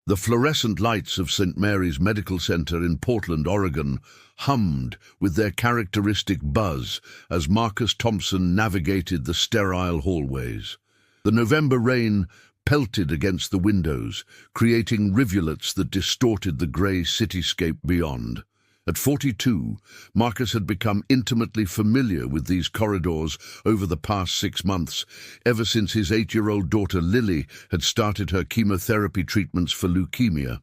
The fluorescent lights of St. Mary's Medical Center in Portland, Oregon, hummed with their characteristic buzz as Marcus Thompson navigated the sterile hallways. The November rain pelted against the windows, creating rivulets that distorted the grey cityscape beyond. At 42, Marcus had become intimately familiar with these corridors over the past 6 months, ever since his 8-year-old daughter Lily had started her chemotherapy treatments for leukemia.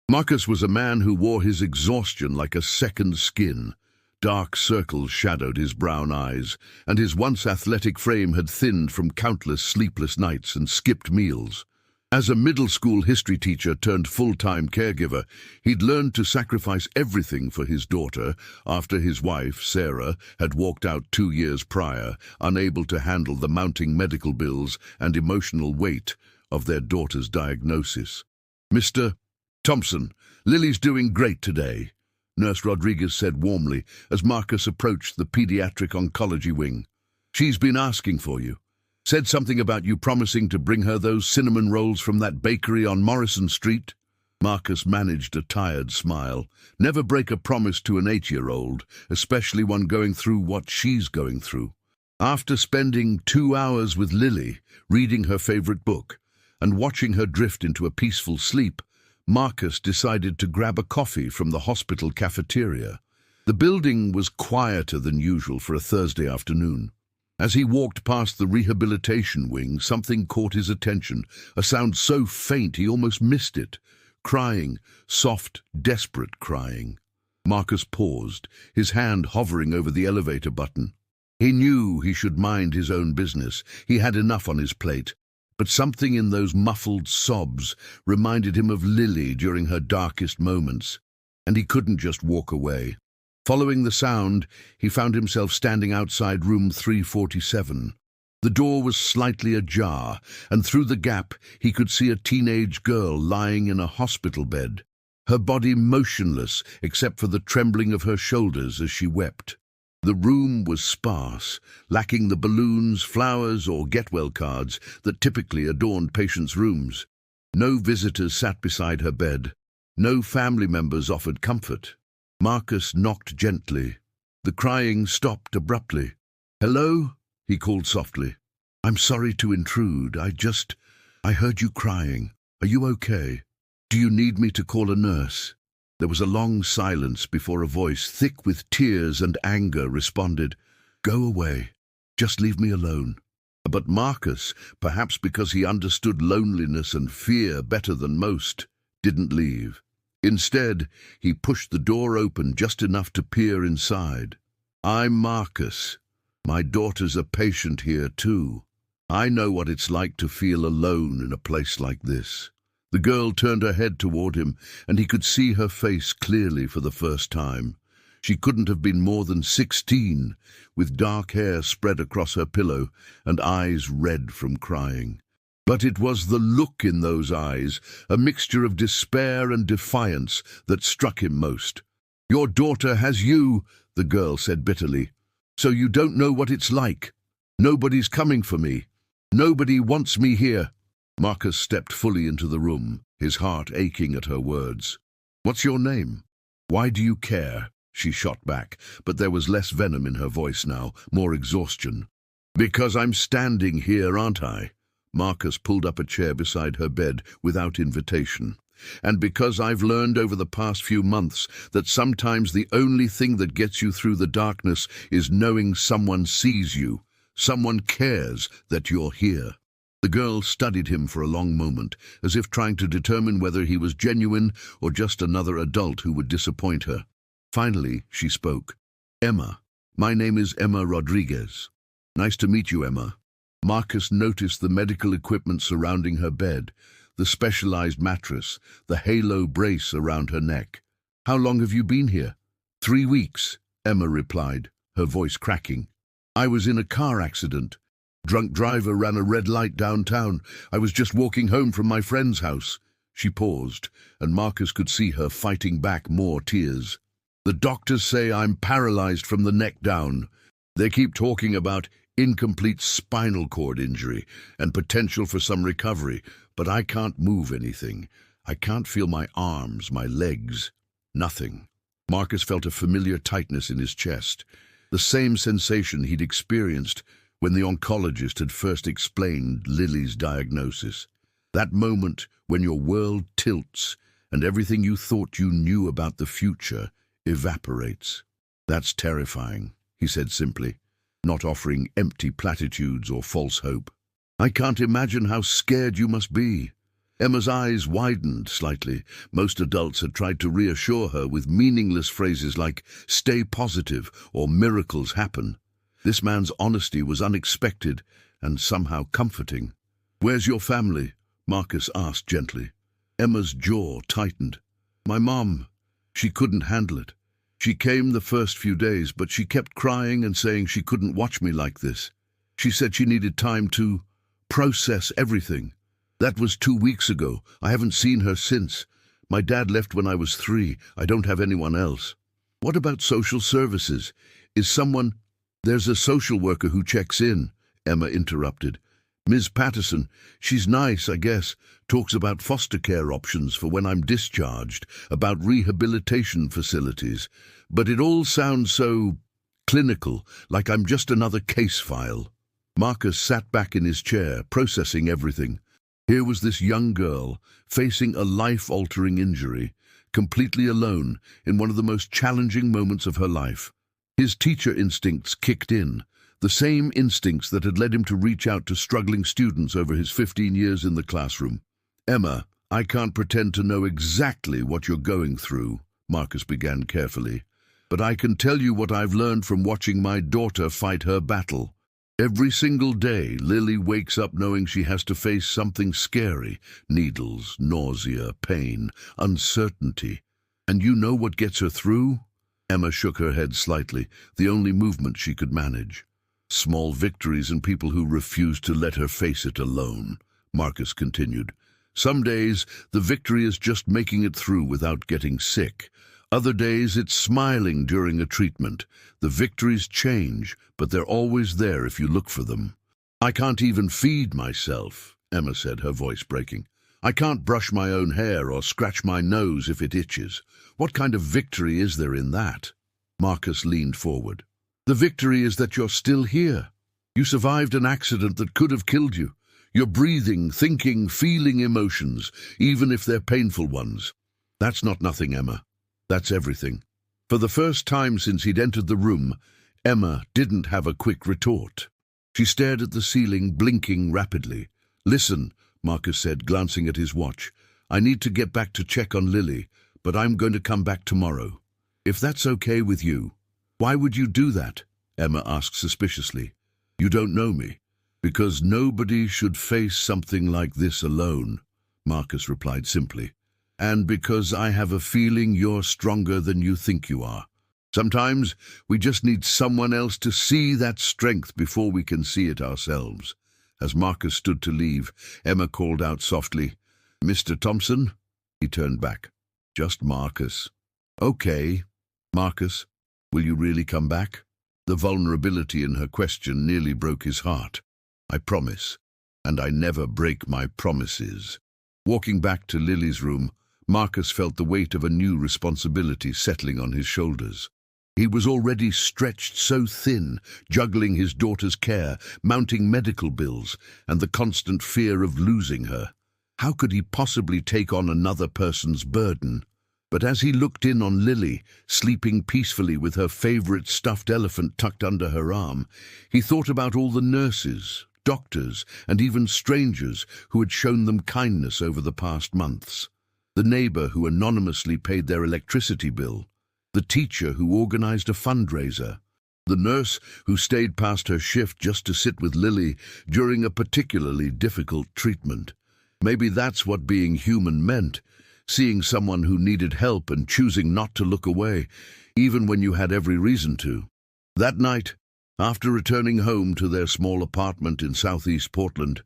Marcus was a man who wore his exhaustion like a second skin. Dark circles shadowed his brown eyes, and his once athletic frame had thinned from countless sleepless nights and skipped meals. As a middle school history teacher turned full-time caregiver, he'd learned to sacrifice everything for his daughter after his wife, Sarah, had walked out 2 years prior, unable to handle the mounting medical bills and emotional weight of their daughter's diagnosis. "Mr. Thompson, Lily's doing great today," Nurse Rodriguez said warmly as Marcus approached the pediatric oncology wing. "She's been asking for you. Said something about you promising to bring her those cinnamon rolls from that bakery on Morrison Street." Marcus managed a tired smile. Never break a promise to an 8-year-old, especially one going through what she's going through. After spending 2 hours with Lily, reading her favorite book, and watching her drift into a peaceful sleep, Marcus decided to grab a coffee from the hospital cafeteria. The building was quieter than usual for a Thursday afternoon. As he walked past the rehabilitation wing, something caught his attention, a sound so faint he almost missed it. Crying, soft, desperate crying. Marcus paused, his hand hovering over the elevator button. He knew he should mind his own business. He had enough on his plate. But something in those muffled sobs reminded him of Lily during her darkest moments, and he couldn't just walk away. Following the sound, he found himself standing outside room 347. The door was slightly ajar, and through the gap he could see a teenage girl lying in a hospital bed, her body motionless except for the trembling of her shoulders as she wept. The room was sparse, lacking the balloons, flowers, or get-well cards that typically adorned patients' rooms. No visitors sat beside her bed. No family members offered comfort. Marcus knocked gently. The crying stopped abruptly. "Hello?" he called softly. "I'm sorry to intrude. I heard you crying. Are you okay? Do you need me to call a nurse?" There was a long silence before a voice, thick with tears and anger, responded, "Go away. Just leave me alone." But Marcus, perhaps because he understood loneliness and fear better than most, didn't leave. Instead, he pushed the door open just enough to peer inside. "I'm Marcus. My daughter's a patient here too. I know what it's like to feel alone in a place like this." The girl turned her head toward him, and he could see her face clearly for the first time. She couldn't have been more than 16, with dark hair spread across her pillow and eyes red from crying. But it was the look in those eyes, a mixture of despair and defiance, that struck him most. "Your daughter has you," the girl said bitterly. "So you don't know what it's like. Nobody's coming for me. Nobody wants me here." Marcus stepped fully into the room, his heart aching at her words. "What's your name? Why do you care?" she shot back, but there was less venom in her voice now, more exhaustion. "Because I'm standing here, aren't I?" Marcus pulled up a chair beside her bed without invitation. "And because I've learned over the past few months that sometimes the only thing that gets you through the darkness is knowing someone sees you, someone cares that you're here." The girl studied him for a long moment, as if trying to determine whether he was genuine or just another adult who would disappoint her. Finally, she spoke. "Emma. My name is Emma Rodriguez." "Nice to meet you, Emma." Marcus noticed the medical equipment surrounding her bed, the specialized mattress, the halo brace around her neck. "How long have you been here?" 3 weeks, Emma replied, her voice cracking. "I was in a car accident. Drunk driver ran a red light downtown. I was just walking home from my friend's house." She paused, and Marcus could see her fighting back more tears. "The doctors say I'm paralyzed from the neck down. They keep talking about incomplete spinal cord injury and potential for some recovery, but I can't move anything. I can't feel my arms, my legs. Nothing. Marcus felt a familiar tightness in his chest, the same sensation he'd experienced when the oncologist had first explained Lily's diagnosis. That moment when your world tilts and everything you thought you knew about the future evaporates. That's terrifying, he said simply, not offering empty platitudes or false hope. I can't imagine how scared you must be. Emma's eyes widened slightly. Most adults had tried to reassure her with meaningless phrases like, "Stay positive," or "Miracles happen." This man's honesty was unexpected and somehow comforting. "Where's your family?" Marcus asked gently. Emma's jaw tightened. "My mom, she couldn't handle it. She came the first few days, but she kept crying and saying she couldn't watch me like this. She said she needed time to process everything. That was 2 weeks ago. I haven't seen her since. My dad left when I was 3. I don't have anyone else." "What about social services? Is someone—" "There's a social worker who checks in," Emma interrupted. "Ms. Patterson. She's nice, I guess. Talks about foster care options for when I'm discharged, about rehabilitation facilities. But it all sounds so clinical, like I'm just another case file." Marcus sat back in his chair, processing everything. Here was this young girl, facing a life-altering injury, completely alone in one of the most challenging moments of her life. His teacher instincts kicked in, the same instincts that had led him to reach out to struggling students over his 15 years in the classroom. "Emma, I can't pretend to know exactly what you're going through," Marcus began carefully, "but I can tell you what I've learned from watching my daughter fight her battle. Every single day, Lily wakes up knowing she has to face something scary: needles, nausea, pain, uncertainty. And you know what gets her through?" Emma shook her head slightly, the only movement she could manage. "Small victories and people who refuse to let her face it alone," Marcus continued. "Some days, the victory is just making it through without getting sick. Other days, it's smiling during a treatment. The victories change, but they're always there if you look for them." "I can't even feed myself," Emma said, her voice breaking. "I can't brush my own hair or scratch my nose if it itches. What kind of victory is there in that?" Marcus leaned forward. "The victory is that you're still here. You survived an accident that could have killed you. You're breathing, thinking, feeling emotions, even if they're painful ones. That's not nothing, Emma. That's everything." For the first time since he'd entered the room, Emma didn't have a quick retort. She stared at the ceiling, blinking rapidly. "Listen," Marcus said, glancing at his watch. "I need to get back to check on Lily, but I'm going to come back tomorrow. If that's okay with you." "Why would you do that?" Emma asked suspiciously. "You don't know me." "Because nobody should face something like this alone," Marcus replied simply. "And because I have a feeling you're stronger than you think you are. Sometimes we just need someone else to see that strength before we can see it ourselves." As Marcus stood to leave, Emma called out softly, "Mr. Thompson?" He turned back. "Just Marcus." "Okay. Marcus, will you really come back?" The vulnerability in her question nearly broke his heart. "I promise, and I never break my promises." Walking back to Lily's room, Marcus felt the weight of a new responsibility settling on his shoulders. He was already stretched so thin, juggling his daughter's care, mounting medical bills, and the constant fear of losing her. How could he possibly take on another person's burden? But as he looked in on Lily, sleeping peacefully with her favorite stuffed elephant tucked under her arm, he thought about all the nurses, doctors, and even strangers who had shown them kindness over the past months. The neighbor who anonymously paid their electricity bill, the teacher who organized a fundraiser, the nurse who stayed past her shift just to sit with Lily during a particularly difficult treatment. Maybe that's what being human meant, seeing someone who needed help and choosing not to look away, even when you had every reason to. That night, after returning home to their small apartment in southeast Portland,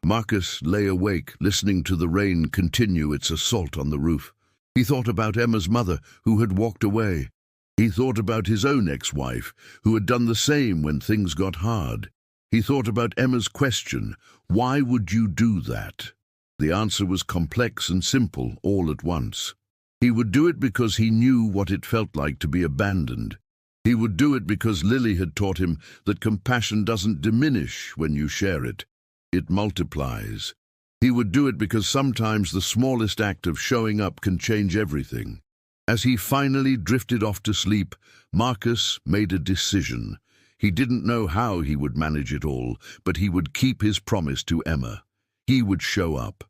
Marcus lay awake, listening to the rain continue its assault on the roof. He thought about Emma's mother, who had walked away. He thought about his own ex-wife, who had done the same when things got hard. He thought about Emma's question, "Why would you do that?" The answer was complex and simple all at once. He would do it because he knew what it felt like to be abandoned. He would do it because Lily had taught him that compassion doesn't diminish when you share it. It multiplies. He would do it because sometimes the smallest act of showing up can change everything. As he finally drifted off to sleep, Marcus made a decision. He didn't know how he would manage it all, but he would keep his promise to Emma. He would show up.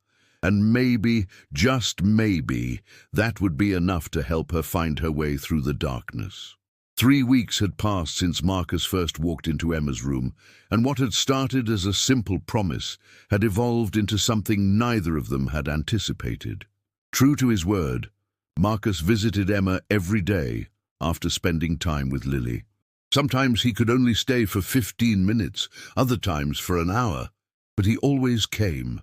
And maybe, just maybe, that would be enough to help her find her way through the darkness. 3 weeks had passed since Marcus first walked into Emma's room, and what had started as a simple promise had evolved into something neither of them had anticipated. True to his word, Marcus visited Emma every day after spending time with Lily. Sometimes he could only stay for 15 minutes, other times for an hour, but he always came.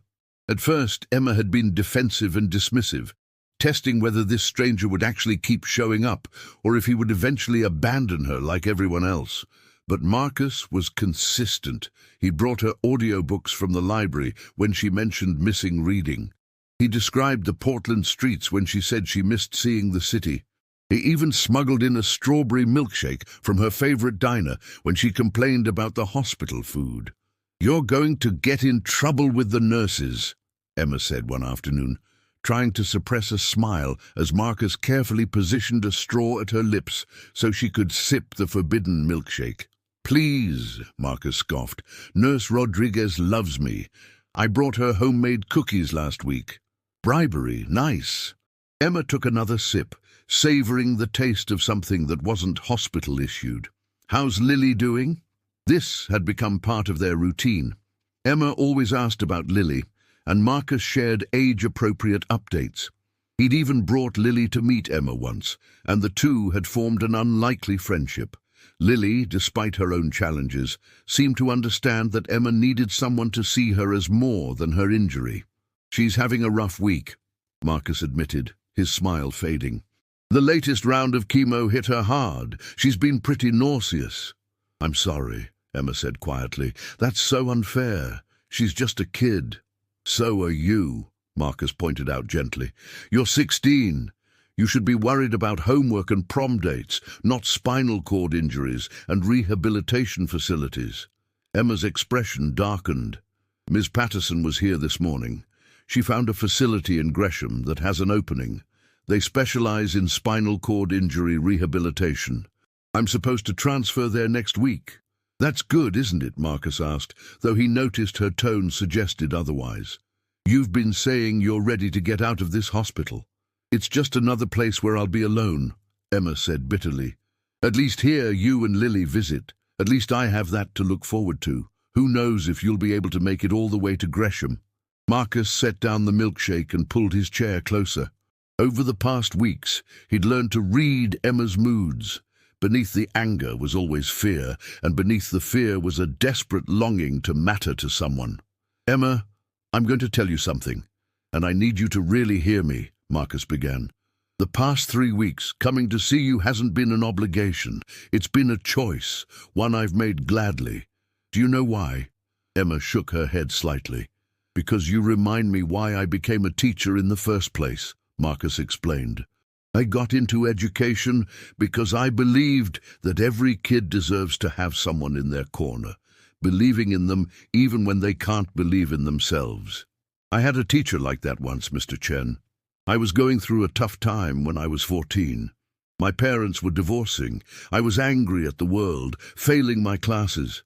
At first, Emma had been defensive and dismissive, testing whether this stranger would actually keep showing up or if he would eventually abandon her like everyone else. But Marcus was consistent. He brought her audiobooks from the library when she mentioned missing reading. He described the Portland streets when she said she missed seeing the city. He even smuggled in a strawberry milkshake from her favorite diner when she complained about the hospital food. "You're going to get in trouble with the nurses," Emma said one afternoon, trying to suppress a smile as Marcus carefully positioned a straw at her lips so she could sip the forbidden milkshake. "Please," Marcus scoffed. "Nurse Rodriguez loves me. I brought her homemade cookies last week." Bribery, nice. Emma took another sip, savoring the taste of something that wasn't hospital-issued. "How's Lily doing?" This had become part of their routine. Emma always asked about Lily, and Marcus shared age-appropriate updates. He'd even brought Lily to meet Emma once, and the two had formed an unlikely friendship. Lily, despite her own challenges, seemed to understand that Emma needed someone to see her as more than her injury. "She's having a rough week," Marcus admitted, his smile fading. "The latest round of chemo hit her hard. She's been pretty nauseous." "I'm sorry," Emma said quietly. "That's so unfair. She's just a kid." "So are you," Marcus pointed out gently. "You're 16. You should be worried about homework and prom dates, not spinal cord injuries and rehabilitation facilities." Emma's expression darkened. "Ms. Patterson was here this morning. She found a facility in Gresham that has an opening. They specialize in spinal cord injury rehabilitation. I'm supposed to transfer there next week." "That's good, isn't it?" Marcus asked, though he noticed her tone suggested otherwise. "You've been saying you're ready to get out of this hospital." "It's just another place where I'll be alone," Emma said bitterly. "At least here you and Lily visit. At least I have that to look forward to. Who knows if you'll be able to make it all the way to Gresham." Marcus set down the milkshake and pulled his chair closer. Over the past weeks, he'd learned to read Emma's moods. Beneath the anger was always fear, and beneath the fear was a desperate longing to matter to someone. "Emma, I'm going to tell you something, and I need you to really hear me," Marcus began. "The past 3 weeks, coming to see you hasn't been an obligation. It's been a choice, one I've made gladly. Do you know why?" Emma shook her head slightly. "Because you remind me why I became a teacher in the first place," Marcus explained. "I got into education because I believed that every kid deserves to have someone in their corner, believing in them even when they can't believe in themselves. I had a teacher like that once, Mr. Chen. I was going through a tough time when I was 14. My parents were divorcing. I was angry at the world, failing my classes.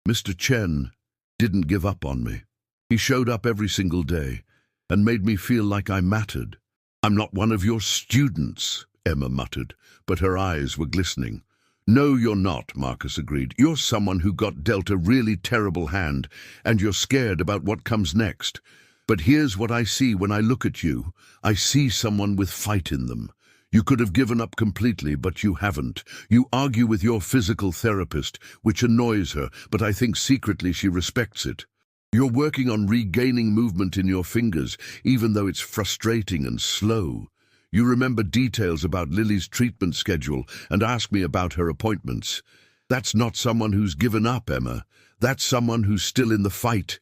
Mr. Chen didn't give up on me. He showed up every single day and made me feel like I mattered. "I'm not one of your students," Emma muttered, but her eyes were glistening. "No, you're not," Marcus agreed. "You're someone who got dealt a really terrible hand, and you're scared about what comes next. But here's what I see when I look at you. I see someone with fight in them. You could have given up completely, but you haven't. You argue with your physical therapist, which annoys her, but I think secretly she respects it. You're working on regaining movement in your fingers, even though it's frustrating and slow. You remember details about Lily's treatment schedule and ask me about her appointments. That's not someone who's given up, Emma. That's someone who's still in the fight.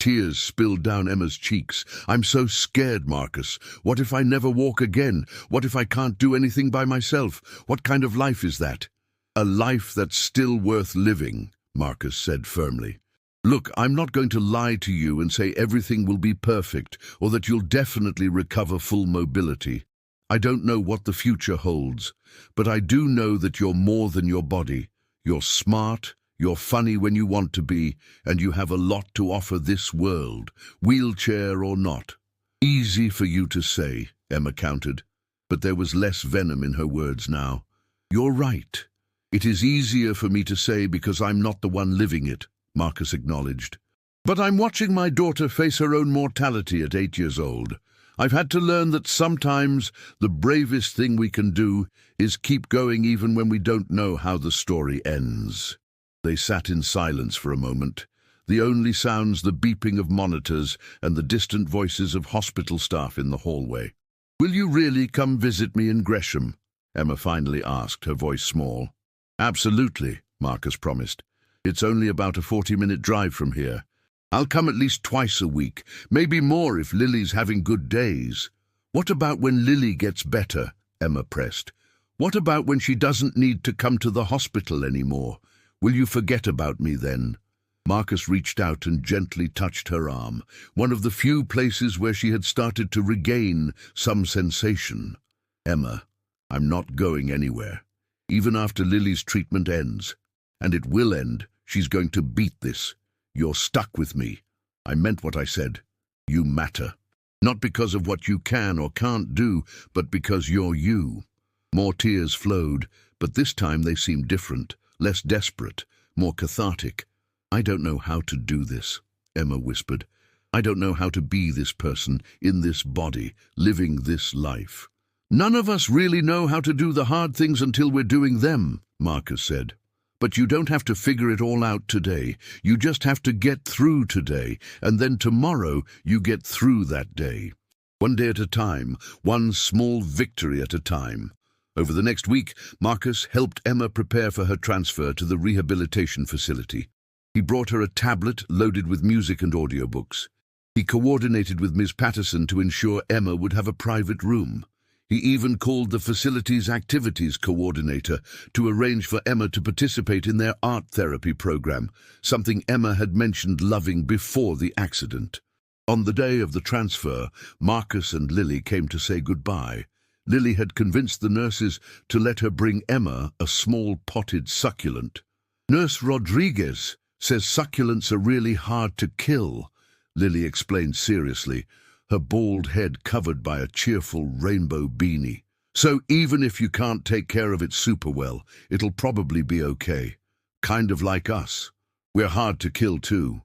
Tears spilled down Emma's cheeks. "I'm so scared, Marcus. What if I never walk again? What if I can't do anything by myself? What kind of life is that?" "A life that's still worth living," Marcus said firmly. "Look, I'm not going to lie to you and say everything will be perfect or that you'll definitely recover full mobility. I don't know what the future holds, but I do know that you're more than your body. You're smart, you're funny when you want to be, and you have a lot to offer this world, wheelchair or not." "Easy for you to say," Emma countered, but there was less venom in her words now. "You're right. It is easier for me to say because I'm not the one living it," Marcus acknowledged. "But I'm watching my daughter face her own mortality at 8 years old. I've had to learn that sometimes the bravest thing we can do is keep going even when we don't know how the story ends." They sat in silence for a moment, the only sounds the beeping of monitors and the distant voices of hospital staff in the hallway. "Will you really come visit me in Gresham?" Emma finally asked, her voice small. "Absolutely," Marcus promised. "It's only about a 40-minute drive from here. I'll come at least twice a week, maybe more if Lily's having good days." "What about when Lily gets better?" Emma pressed. "What about when she doesn't need to come to the hospital anymore? Will you forget about me then?" Marcus reached out and gently touched her arm, one of the few places where she had started to regain some sensation. "Emma, I'm not going anywhere, even after Lily's treatment ends. And it will end. She's going to beat this. You're stuck with me. I meant what I said. You matter. Not because of what you can or can't do, but because you're you." More tears flowed, but this time they seemed different, less desperate, more cathartic. "I don't know how to do this," Emma whispered. "I don't know how to be this person, in this body, living this life." "None of us really know how to do the hard things until we're doing them," Marcus said. "But you don't have to figure it all out today. You just have to get through today, and then tomorrow you get through that day. One day at a time, one small victory at a time." Over the next week, Marcus helped Emma prepare for her transfer to the rehabilitation facility. He brought her a tablet loaded with music and audiobooks. He coordinated with Ms. Patterson to ensure Emma would have a private room. He even called the facility's activities coordinator to arrange for Emma to participate in their art therapy program, something Emma had mentioned loving before the accident. On the day of the transfer, Marcus and Lily came to say goodbye. Lily had convinced the nurses to let her bring Emma a small potted succulent. "Nurse Rodriguez says succulents are really hard to kill," Lily explained seriously, her bald head covered by a cheerful rainbow beanie. "So even if you can't take care of it super well, it'll probably be okay. Kind of like us. We're hard to kill too."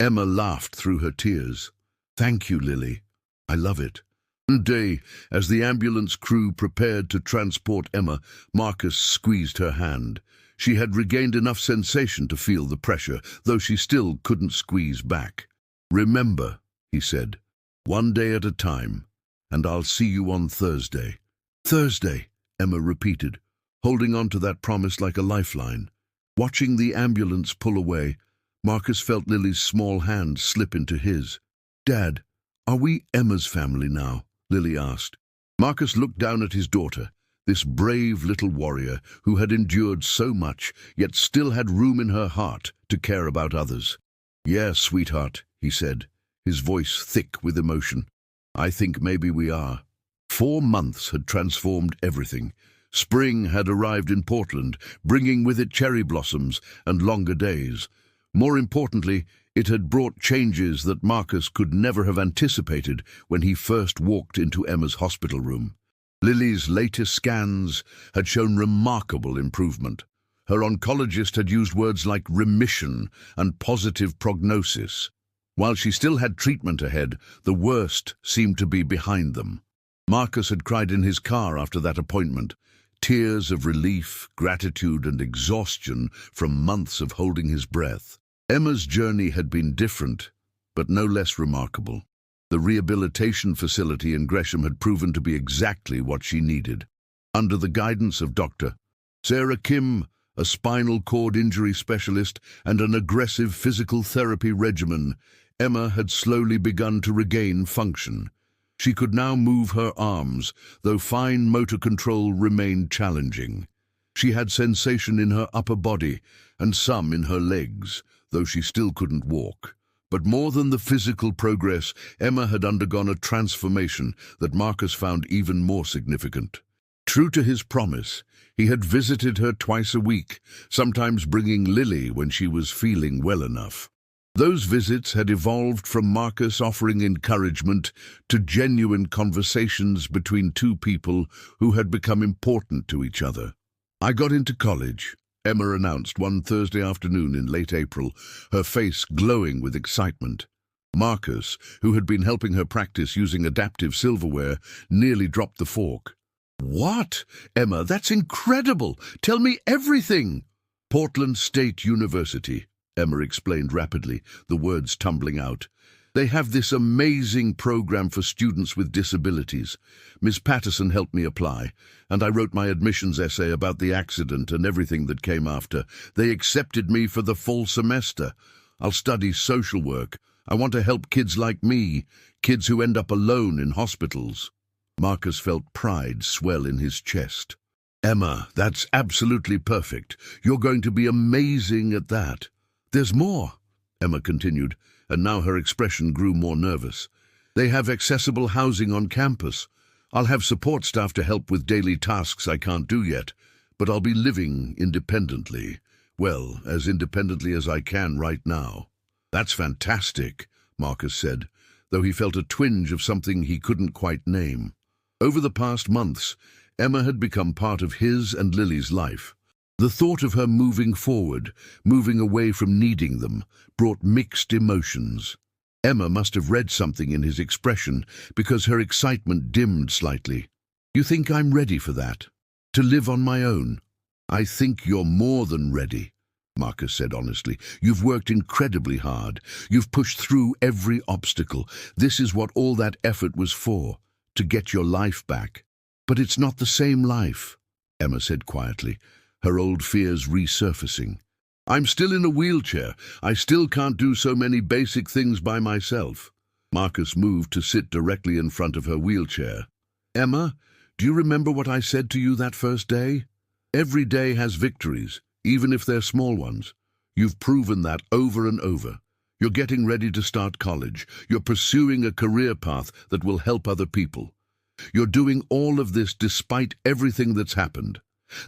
Emma laughed through her tears. "Thank you, Lily. I love it." One day, as the ambulance crew prepared to transport Emma, Marcus squeezed her hand. She had regained enough sensation to feel the pressure, though she still couldn't squeeze back. "Remember," he said, "one day at a time, and I'll see you on Thursday." "Thursday," Emma repeated, holding on to that promise like a lifeline. Watching the ambulance pull away, Marcus felt Lily's small hand slip into his. "Dad, are we Emma's family now?" Lily asked. Marcus looked down at his daughter, this brave little warrior who had endured so much, yet still had room in her heart to care about others. "Yeah, sweetheart," he said, his voice thick with emotion. "I think maybe we are." 4 months had transformed everything. Spring had arrived in Portland, bringing with it cherry blossoms and longer days. More importantly, it had brought changes that Marcus could never have anticipated when he first walked into Emma's hospital room. Lily's latest scans had shown remarkable improvement. Her oncologist had used words like remission and positive prognosis. While she still had treatment ahead, the worst seemed to be behind them. Marcus had cried in his car after that appointment, tears of relief, gratitude, and exhaustion from months of holding his breath. Emma's journey had been different, but no less remarkable. The rehabilitation facility in Gresham had proven to be exactly what she needed. Under the guidance of Dr. Sarah Kim, a spinal cord injury specialist, and an aggressive physical therapy regimen, Emma had slowly begun to regain function. She could now move her arms, though fine motor control remained challenging. She had sensation in her upper body and some in her legs, though she still couldn't walk. But more than the physical progress, Emma had undergone a transformation that Marcus found even more significant. True to his promise, he had visited her twice a week, sometimes bringing Lily when she was feeling well enough. Those visits had evolved from Marcus offering encouragement to genuine conversations between two people who had become important to each other. "I got into college," Emma announced one Thursday afternoon in late April, her face glowing with excitement. Marcus, who had been helping her practice using adaptive silverware, nearly dropped the fork. "What? Emma, that's incredible! Tell me everything!" "Portland State University," Emma explained rapidly, the words tumbling out. "They have this amazing program for students with disabilities. Miss Patterson helped me apply, and I wrote my admissions essay about the accident and everything that came after. They accepted me for the fall semester. I'll study social work. I want to help kids like me, kids who end up alone in hospitals." Marcus felt pride swell in his chest. "Emma, that's absolutely perfect. You're going to be amazing at that." "There's more," Emma continued, and now her expression grew more nervous. "They have accessible housing on campus. I'll have support staff to help with daily tasks I can't do yet, but I'll be living independently. Well, as independently as I can right now." "That's fantastic," Marcus said, though he felt a twinge of something he couldn't quite name. Over the past months, Emma had become part of his and Lily's life. The thought of her moving forward, moving away from needing them, brought mixed emotions. Emma must have read something in his expression, because her excitement dimmed slightly. "You think I'm ready for that? To live on my own?" "I think you're more than ready," Marcus said honestly. "You've worked incredibly hard. You've pushed through every obstacle. This is what all that effort was for, to get your life back." "But it's not the same life," Emma said quietly, her old fears resurfacing. "I'm still in a wheelchair. I still can't do so many basic things by myself." Marcus moved to sit directly in front of her wheelchair. "Emma, do you remember what I said to you that first day? Every day has victories, even if they're small ones. You've proven that over and over. You're getting ready to start college. You're pursuing a career path that will help other people. You're doing all of this despite everything that's happened.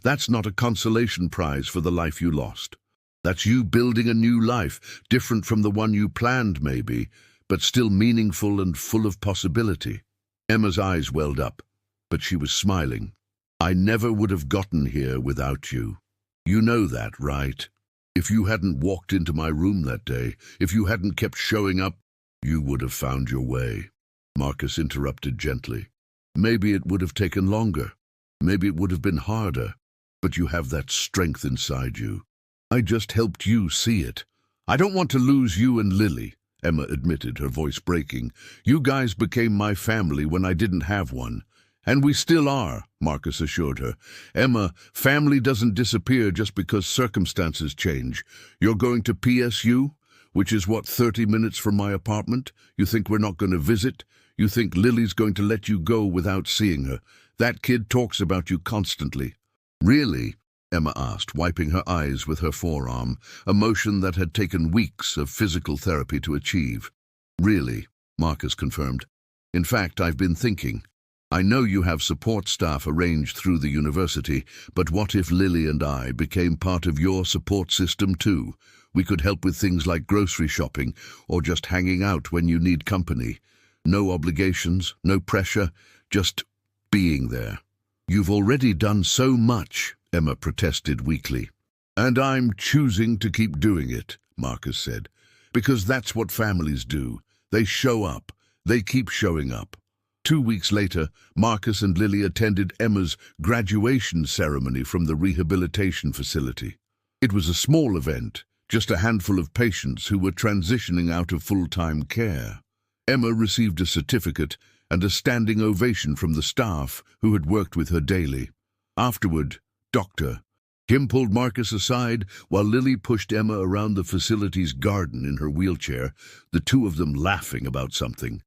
That's not a consolation prize for the life you lost. That's you building a new life, different from the one you planned maybe, but still meaningful and full of possibility." Emma's eyes welled up, but she was smiling. "I never would have gotten here without you. You know that, right? If you hadn't walked into my room that day, if you hadn't kept showing up, you would have found your way." Marcus interrupted gently. "Maybe it would have taken longer. Maybe it would have been harder, but you have that strength inside you. I just helped you see it. I don't want to lose you and Lily," Emma admitted, her voice breaking. "You guys became my family when I didn't have one. And we still are," Marcus assured her. "Emma, family doesn't disappear just because circumstances change. You're going to PSU, which is what, 30 minutes from my apartment? You think we're not going to visit? You think Lily's going to let you go without seeing her? That kid talks about you constantly." "Really?" Emma asked, wiping her eyes with her forearm, a motion that had taken weeks of physical therapy to achieve. "Really," Marcus confirmed. "In fact, I've been thinking. I know you have support staff arranged through the university, but what if Lily and I became part of your support system too? We could help with things like grocery shopping or just hanging out when you need company. No obligations, no pressure, just being there." "You've already done so much," Emma protested weakly. "And I'm choosing to keep doing it," Marcus said, "because that's what families do. They show up. They keep showing up." 2 weeks later, Marcus and Lily attended Emma's graduation ceremony from the rehabilitation facility. It was a small event, just a handful of patients who were transitioning out of full-time care. Emma received a certificate and a standing ovation from the staff who had worked with her daily. Afterward, Dr. Kim pulled Marcus aside while Lily pushed Emma around the facility's garden in her wheelchair, the two of them laughing about something.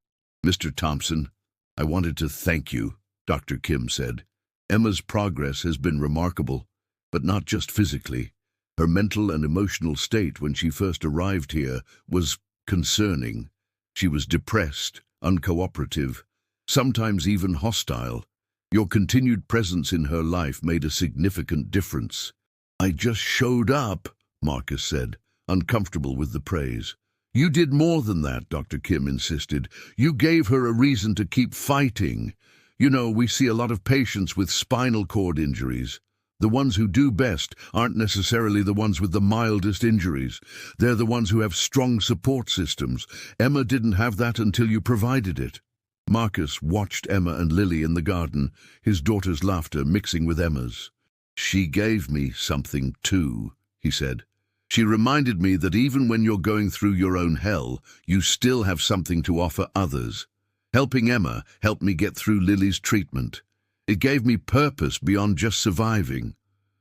"Mr. Thompson, I wanted to thank you," Dr. Kim said. "Emma's progress has been remarkable, but not just physically. Her mental and emotional state when she first arrived here was concerning. She was depressed, uncooperative, sometimes even hostile. Your continued presence in her life made a significant difference." "I just showed up," Marcus said, uncomfortable with the praise. "You did more than that," Dr. Kim insisted. "You gave her a reason to keep fighting. You know, we see a lot of patients with spinal cord injuries. The ones who do best aren't necessarily the ones with the mildest injuries. They're the ones who have strong support systems. Emma didn't have that until you provided it." Marcus watched Emma and Lily in the garden, his daughter's laughter mixing with Emma's. "She gave me something too," he said. "She reminded me that even when you're going through your own hell, you still have something to offer others. Helping Emma helped me get through Lily's treatment. It gave me purpose beyond just surviving."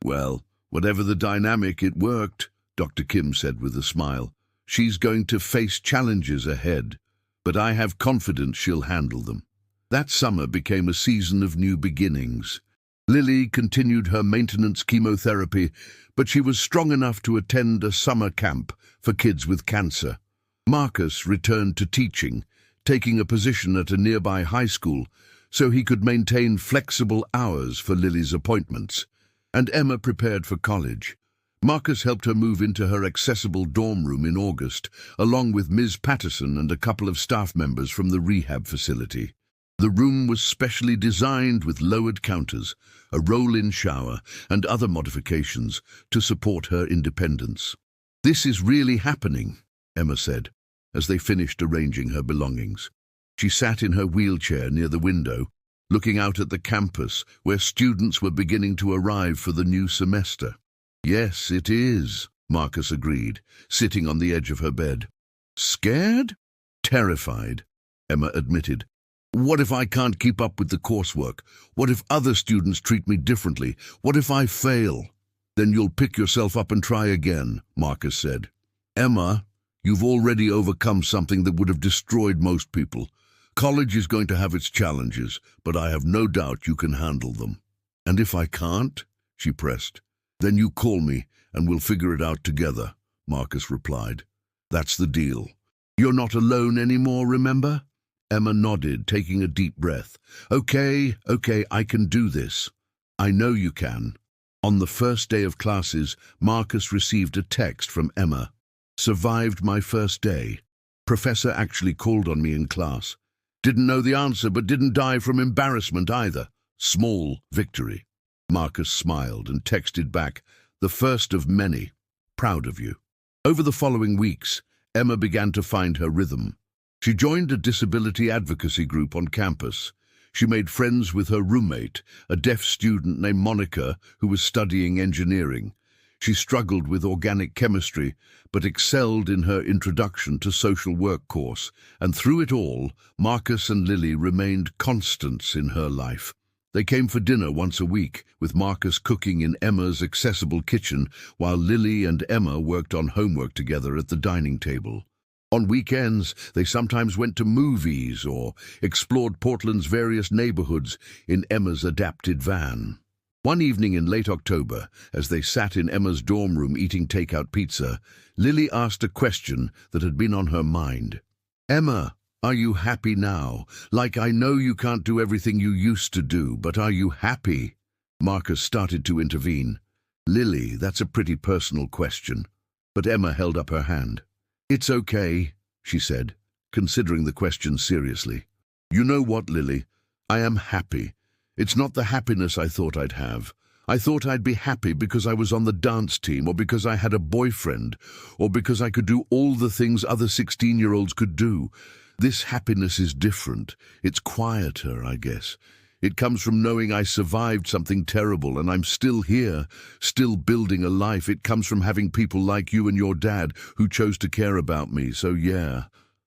"Well, whatever the dynamic, it worked," Dr. Kim said with a smile. "She's going to face challenges ahead, but I have confidence she'll handle them." That summer became a season of new beginnings. Lily continued her maintenance chemotherapy, but she was strong enough to attend a summer camp for kids with cancer. Marcus returned to teaching, taking a position at a nearby high school so he could maintain flexible hours for Lily's appointments. And Emma prepared for college. Marcus helped her move into her accessible dorm room in August, along with Ms. Patterson and a couple of staff members from the rehab facility. The room was specially designed with lowered counters, a roll-in shower, and other modifications to support her independence. "This is really happening," Emma said, as they finished arranging her belongings. She sat in her wheelchair near the window, looking out at the campus where students were beginning to arrive for the new semester. "Yes, it is," Marcus agreed, sitting on the edge of her bed. "Scared?" "Terrified," Emma admitted. "What if I can't keep up with the coursework? What if other students treat me differently? What if I fail?" "Then you'll pick yourself up and try again," Marcus said. "Emma, you've already overcome something that would have destroyed most people. College is going to have its challenges, but I have no doubt you can handle them." "And if I can't?" she pressed. "Then you call me and we'll figure it out together," Marcus replied. "That's the deal. You're not alone anymore, remember?" Emma nodded, taking a deep breath. Okay, I can do this." "I know you can." On the first day of classes, Marcus received a text from Emma. "Survived my first day. Professor actually called on me in class. Didn't know the answer, but didn't die from embarrassment either. Small victory." Marcus smiled and texted back, "The first of many. Proud of you." Over the following weeks, Emma began to find her rhythm. She joined a disability advocacy group on campus. She made friends with her roommate, a deaf student named Monica who was studying engineering. She struggled with organic chemistry, but excelled in her introduction to social work course, and through it all, Marcus and Lily remained constants in her life. They came for dinner once a week, with Marcus cooking in Emma's accessible kitchen, while Lily and Emma worked on homework together at the dining table. On weekends, they sometimes went to movies or explored Portland's various neighborhoods in Emma's adapted van. One evening in late October, as they sat in Emma's dorm room eating takeout pizza, Lily asked a question that had been on her mind. "Emma, are you happy now? Like, I know you can't do everything you used to do, but are you happy?" Marcus started to intervene. "Lily, that's a pretty personal question." But Emma held up her hand. "It's okay," she said, considering the question seriously. "You know what, Lily? I am happy. It's not the happiness I thought I'd have. I thought I'd be happy because I was on the dance team, or because I had a boyfriend, or because I could do all the things other 16-year-olds could do. This happiness is different. It's quieter, I guess. It comes from knowing I survived something terrible and I'm still here, still building a life. It comes from having people like you and your dad who chose to care about me. So yeah,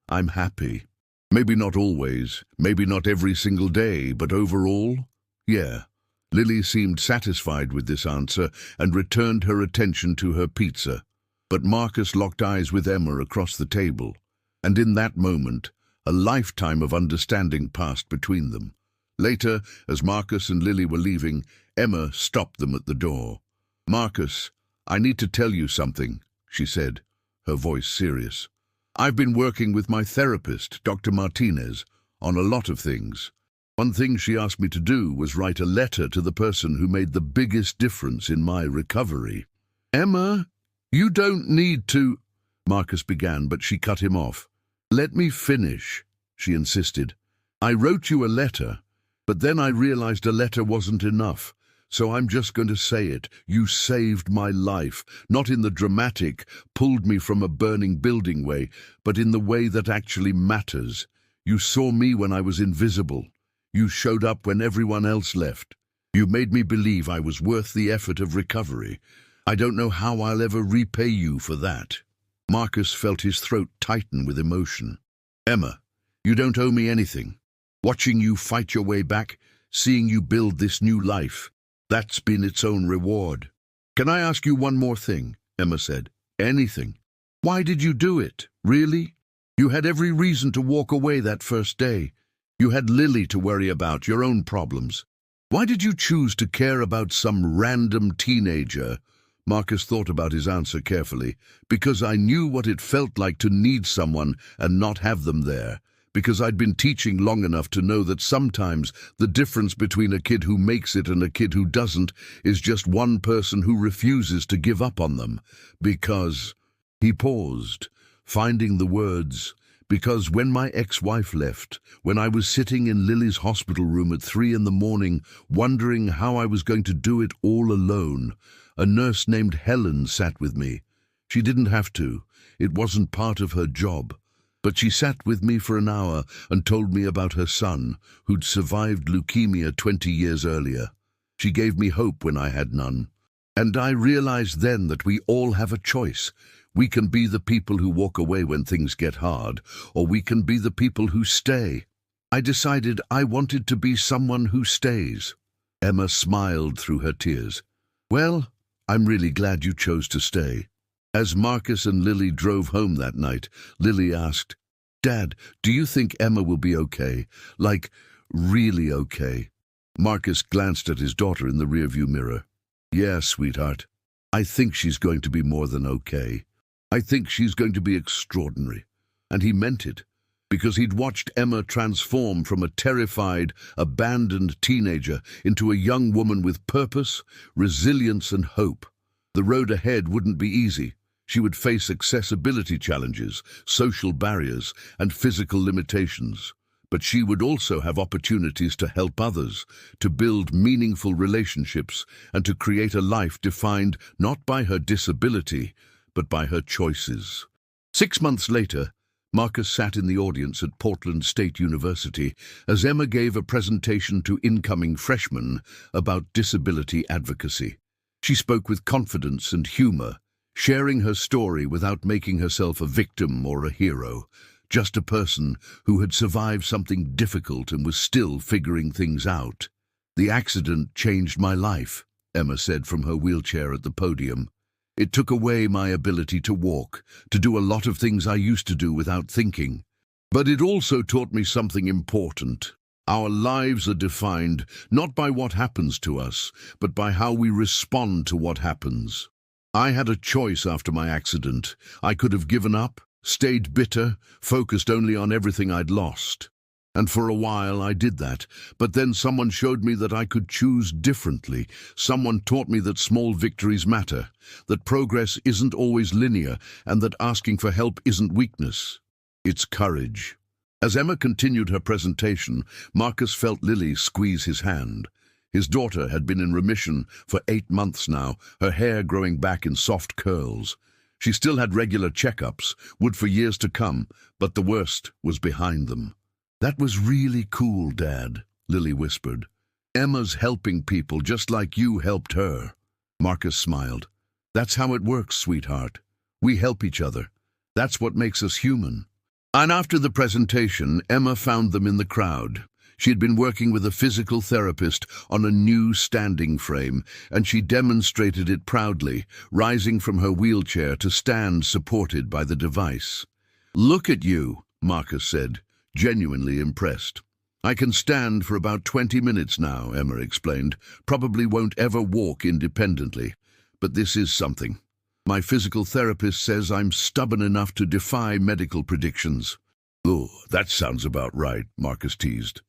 I'm happy. Maybe not always, maybe not every single day, but overall, yeah, Lily seemed satisfied with this answer and returned her attention to her pizza. But Marcus locked eyes with Emma across the table, and in that moment, a lifetime of understanding passed between them. Later, as Marcus and Lily were leaving, Emma stopped them at the door. "Marcus, I need to tell you something," she said, her voice serious. "I've been working with my therapist, Dr. Martinez, on a lot of things. One thing she asked me to do was write a letter to the person who made the biggest difference in my recovery." "Emma, you don't need to—" Marcus began, but she cut him off. "Let me finish," she insisted. "I wrote you a letter, but then I realized a letter wasn't enough. So I'm just going to say it. You saved my life, not in the dramatic, pulled me from a burning building way, but in the way that actually matters. You saw me when I was invisible. You showed up when everyone else left. You made me believe I was worth the effort of recovery. I don't know how I'll ever repay you for that." Marcus felt his throat tighten with emotion. "Emma, you don't owe me anything. Watching you fight your way back, seeing you build this new life, that's been its own reward." "Can I ask you one more thing?" Emma said. "Anything. Why did you do it? Really? You had every reason to walk away that first day. You had Lily to worry about, your own problems. Why did you choose to care about some random teenager?" Marcus thought about his answer carefully. "Because I knew what it felt like to need someone and not have them there. Because I'd been teaching long enough to know that sometimes the difference between a kid who makes it and a kid who doesn't is just one person who refuses to give up on them. Because—" He paused, finding the words. "Because when my ex-wife left, when I was sitting in Lily's hospital room at 3 a.m, wondering how I was going to do it all alone, a nurse named Helen sat with me. She didn't have to. It wasn't part of her job. But she sat with me for an hour and told me about her son, who'd survived leukemia 20 years earlier. She gave me hope when I had none. And I realized then that we all have a choice. We can be the people who walk away when things get hard, or we can be the people who stay. I decided I wanted to be someone who stays." Emma smiled through her tears. "Well, I'm really glad you chose to stay." As Marcus and Lily drove home that night, Lily asked, "Dad, do you think Emma will be okay? Like, really okay?" Marcus glanced at his daughter in the rearview mirror. "Yeah, sweetheart. I think she's going to be more than okay. I think she's going to be extraordinary." And he meant it, because he'd watched Emma transform from a terrified, abandoned teenager into a young woman with purpose, resilience, and hope. The road ahead wouldn't be easy. She would face accessibility challenges, social barriers, and physical limitations. But she would also have opportunities to help others, to build meaningful relationships, and to create a life defined not by her disability, but by her choices. 6 months later, Marcus sat in the audience at Portland State University as Emma gave a presentation to incoming freshmen about disability advocacy. She spoke with confidence and humor, sharing her story without making herself a victim or a hero, just a person who had survived something difficult and was still figuring things out. "The accident changed my life," Emma said from her wheelchair at the podium. "It took away my ability to walk, to do a lot of things I used to do without thinking. But it also taught me something important. Our lives are defined not by what happens to us, but by how we respond to what happens. I had a choice after my accident. I could have given up, stayed bitter, focused only on everything I'd lost. And for a while I did that, but then someone showed me that I could choose differently. Someone taught me that small victories matter, that progress isn't always linear, and that asking for help isn't weakness. It's courage." As Emma continued her presentation, Marcus felt Lily squeeze his hand. His daughter had been in remission for 8 months now, her hair growing back in soft curls. She still had regular checkups, would for years to come, but the worst was behind them. "That was really cool, Dad," Lily whispered. "Emma's helping people just like you helped her." Marcus smiled. "That's how it works, sweetheart. We help each other. That's what makes us human." And after the presentation, Emma found them in the crowd. She had been working with a physical therapist on a new standing frame, and she demonstrated it proudly, rising from her wheelchair to stand supported by the device. "Look at you," Marcus said, genuinely impressed. "I can stand for about 20 minutes now," Emma explained. "Probably won't ever walk independently, but this is something. My physical therapist says I'm stubborn enough to defy medical predictions." "Oh, that sounds about right," Marcus teased.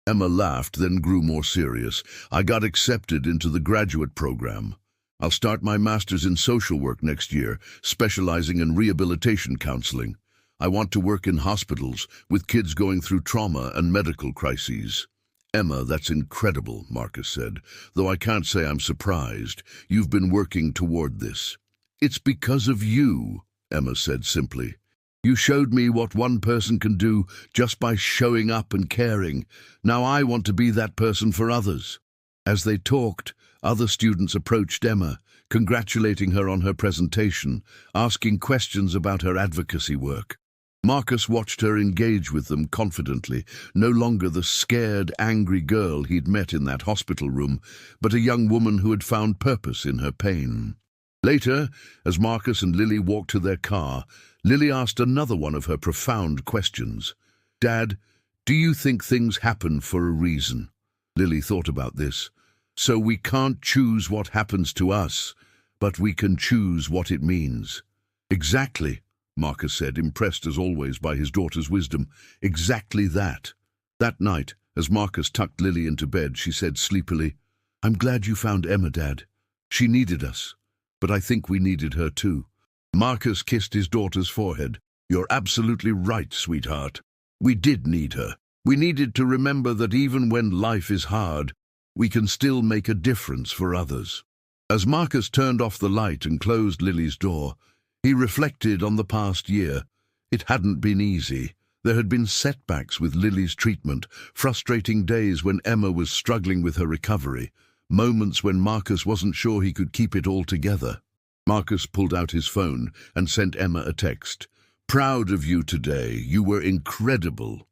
Emma laughed, then grew more serious. "I got accepted into the graduate program. I'll start my master's in social work next year, specializing in rehabilitation counseling. I want to work in hospitals with kids going through trauma and medical crises." "Emma, that's incredible," Marcus said, "though I can't say I'm surprised. You've been working toward this." "It's because of you," Emma said simply. "You showed me what one person can do just by showing up and caring. Now I want to be that person for others." As they talked, other students approached Emma, congratulating her on her presentation, asking questions about her advocacy work. Marcus watched her engage with them confidently, no longer the scared, angry girl he'd met in that hospital room, but a young woman who had found purpose in her pain. Later, as Marcus and Lily walked to their car, Lily asked another one of her profound questions. "Dad, do you think things happen for a reason?" Lily thought about this. "So we can't choose what happens to us, but we can choose what it means." "Exactly," Marcus said, impressed as always by his daughter's wisdom. "Exactly that." That night, as Marcus tucked Lily into bed, she said sleepily, "I'm glad you found Emma, Dad. She needed us, but I think we needed her too." Marcus kissed his daughter's forehead. "You're absolutely right, sweetheart. We did need her. We needed to remember that even when life is hard, we can still make a difference for others." As Marcus turned off the light and closed Lily's door, he reflected on the past year. It hadn't been easy. There had been setbacks with Lily's treatment, frustrating days when Emma was struggling with her recovery, moments when Marcus wasn't sure he could keep it all together. Marcus pulled out his phone and sent Emma a text. "Proud of you today. You were incredible."